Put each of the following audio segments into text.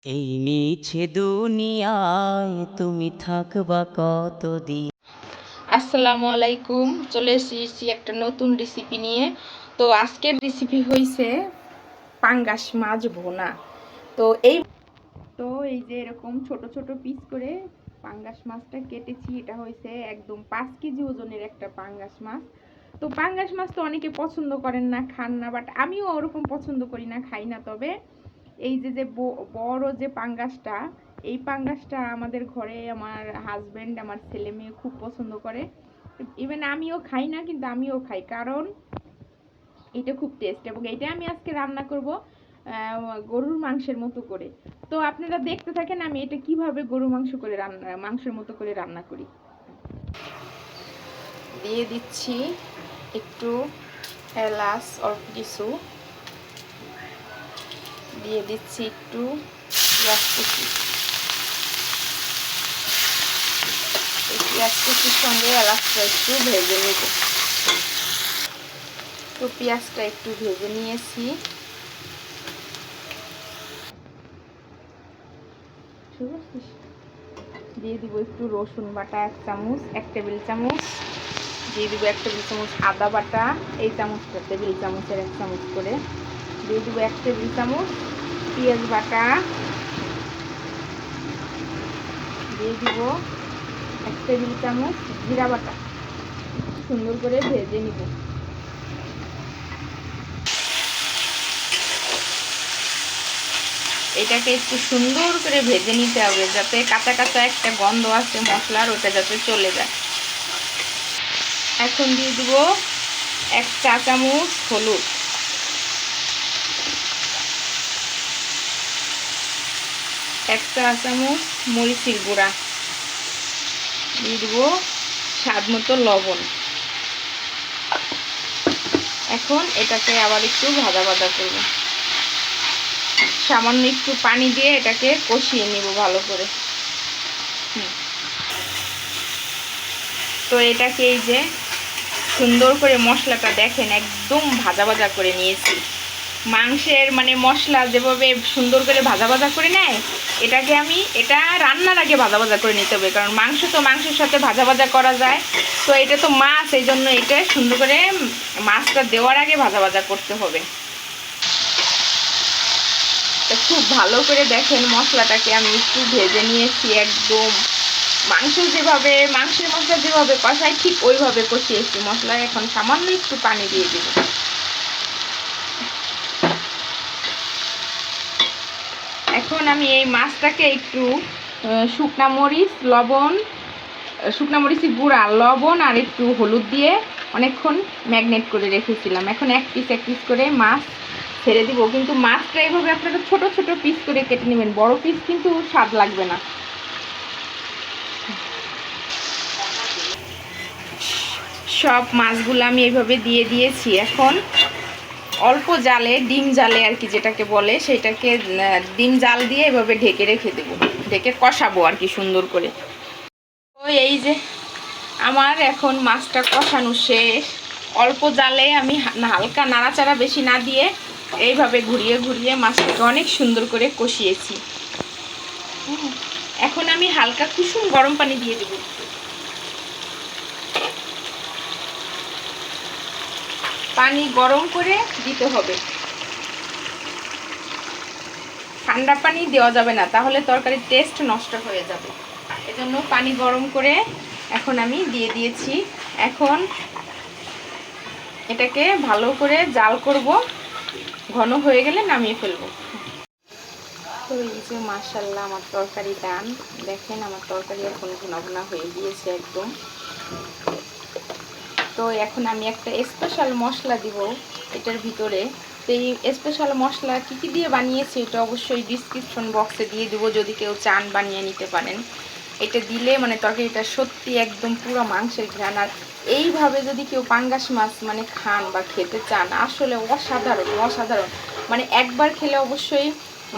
এই মিছে দুনিয়ায় তুমি থাকবা কতদিন। আসসালামু আলাইকুম। চলে এসেছি একটা নতুন রেসিপি নিয়ে। তো আজকের রেসিপি হয়েছে পাঙ্গাস মাছ ভুনা। তো এই যে এরকম ছোট ছোট পিস করে পাঙ্গাস মাছটা কেটেছি। এটা হয়েছে একদম 5 কেজি ওজনের একটা পাঙ্গাস মাছ। তো পাঙ্গাস মাছ তো অনেকে পছন্দ করেন না, খান না, বাট আমিও ওরকম পছন্দ করি না, খাই না। তবে এই যে যে বড় যে পাঙ্গাসটা, এই পাঙ্গাসটা আমাদের ঘরে আমার হাজবেন্ড, আমার ছেলে মেয়ে খুব পছন্দ করে। ইভেন আমিও খাই না, কিন্তু আমিও খাই, কারণ এটা খুব টেস্ট। এবং এটা আমি আজকে রান্না করব গরুর মাংসের মতো করে। তো আপনারা দেখতে থাকেন আমি এটা কিভাবে গরুর মাংসের মতো করে রান্না করি। দিয়ে দিচ্ছি একটু এলাচ, অল্প কিছু দিয়ে দিচ্ছি, একটু পেঁয়াজ কুচি। এই পেঁয়াজ কুচির সঙ্গে এলাচটা একটু ভেজে নেব। তো পেঁয়াজটা একটু ভেজে নিয়েছি। দিয়ে দিব একটু রসুন বাটা 1 টেবিল চামচ। দিয়ে দিব 1 টেবিল চামচ আদা বাটা, এই চামচটা টেবিল চামচের 1 চামচ করে। দিয়ে দিব 1 টেবিল চামচ পেঁয়াজ বাটা। দিয়ে দিব 1 টেবিল চামচ জিরা বাটা। সুন্দর করে ভেজে নিব। এটাকে একটু সুন্দর করে ভেজে নিতে হবে, যাতে কাঁচা কাঁচা একটা গন্ধ আছে মশলার, ওটা যাতে চলে যায়। এখন দিয়ে দিব 1 চা চামচ হলুদ, 1 চা চামচ মরিচের গুঁড়া, দিয়ে দিব স্বাদ মতো লবণ। এখন এটাকে আবার একটু ভাজা ভাজা করব। সামান্য একটু পানি দিয়ে এটাকে কষিয়ে নিব ভালো করে। তো এটাকে এই যে সুন্দর করে মশলাটা দেখেন একদম ভাজা ভাজা করে নিয়েছি। মাংসের মানে মশলা যেভাবে সুন্দর করে ভাজা ভাজা করে নেয়, এটা রান্নার আগে ভাজা ভাজা করে নিতে হবে, কারণ মাংস তো মাংসের সাথে ভাজা ভাজা করা যায়। তো এটা তো মাছ, এই জন্য এটা সুন্দর করে মাছটা দেওয়ার আগে ভাজা ভাজা করতে হবে। তো খুব ভালো করে দেখেন মশলাটাকে আমি একটু ভেজে নিয়েছি একদম। মাংসের মশলা যেভাবে কষাই ঠিক ওইভাবে কষিয়েছি মশলা। এখন সামান্য একটু পানি দিয়ে দেব। এখন আমি এই মাছটাকে একটু শুকনা মরিচের গুঁড়া, লবণ আর একটু হলুদ দিয়ে অনেকক্ষণ ম্যাগনেট করে রেখেছিলাম। এখন এক পিস করে মাছ ছেড়ে দিব। কিন্তু মাছটা এইভাবে আপনারা ছোট ছোট পিস করে কেটে নেবেন, বড় পিস কিন্তু স্বাদ লাগবে না। সব মাছগুলো আমি এইভাবে দিয়ে দিয়েছি। এখন অল্প জালে, ডিম জালে আর কি যেটাকে বলে, সেটাকে ডিম জাল দিয়ে এভাবে ঢেকে রেখে দেবো, ঢেকে কষাবো আর কি সুন্দর করে। তো এই যে আমার এখন মাছটা কষানো শেষ। অল্প জালে আমি হালকা নাড়াচাড়া বেশি না দিয়ে এইভাবে ঘুরিয়ে ঘুরিয়ে মাছটাকে অনেক সুন্দর করে কষিয়েছি। এখন আমি হালকা কুসুম গরম পানি দিয়ে দেবো। পানি গরম করে দিতে হবে, ঠান্ডা পানি দেওয়া যাবে না, তাহলে তরকারির টেস্ট নষ্ট হয়ে যাবে। এজন্য পানি গরম করে এখন আমি দিয়ে দিয়েছি। এখন এটাকে ভালো করে জাল করব, ঘন হয়ে গেলে নামিয়ে ফেলবো। তো এই যে মাশাআল্লাহ আমার তরকারি ডান। দেখেন আমার তরকারি এখন ভুনা ভুনা হয়ে গিয়েছে একদম। তো এখন আমি একটা স্পেশাল মশলা দিব এটার ভিতরে। তো এই স্পেশাল মশলা কী কী দিয়ে বানিয়েছি এটা অবশ্যই ডিসক্রিপশন বক্সে দিয়ে দেবো, যদি কেউ চান বানিয়ে নিতে পারেন। এটা দিলে মানে তরকারিটা সত্যি একদম পুরো মাংসের ঘ্রাণ। আর এইভাবে যদি কেউ পাঙ্গাস মাছ মানে খান বা খেতে চান, আসলে অসাধারণ অসাধারণ। মানে একবার খেলে অবশ্যই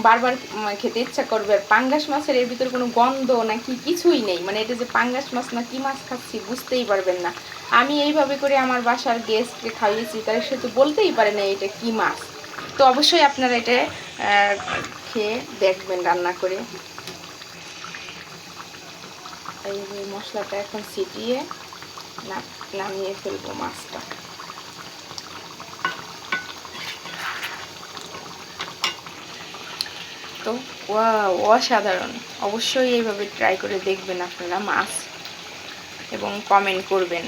বারবার খেতে ইচ্ছা করবে। আর পাঙ্গাস মাছের এর ভিতরে কোনো গন্ধ নাকি কিছুই নেই, মানে এটা যে পাঙ্গাস মাছ না কি মাছ খাচ্ছি বুঝতেই পারবেন না। আমি এইভাবে করে আমার বাসার গেস্টকে খাইয়েছি, তার সে তো বলতেই পারে না এটা কি মাছ। তো অবশ্যই আপনারা এটা খেয়ে দেখবেন রান্না করে। এই যে মশলাটা এখন ছিটিয়ে নামিয়ে ফেলবো মাছটা। তো অসাধারণ, অবশ্যই এইভাবে ট্রাই করে দেখবেন আপনারা মাছ, এবং কমেন্ট করবেন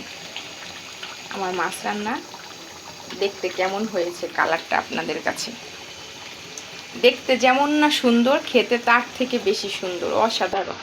আমার মাছ রান্না দেখতে কেমন হয়েছে, কালারটা আপনাদের কাছে। দেখতে যেমন না সুন্দর, খেতে তার থেকে বেশি সুন্দর, অসাধারণ।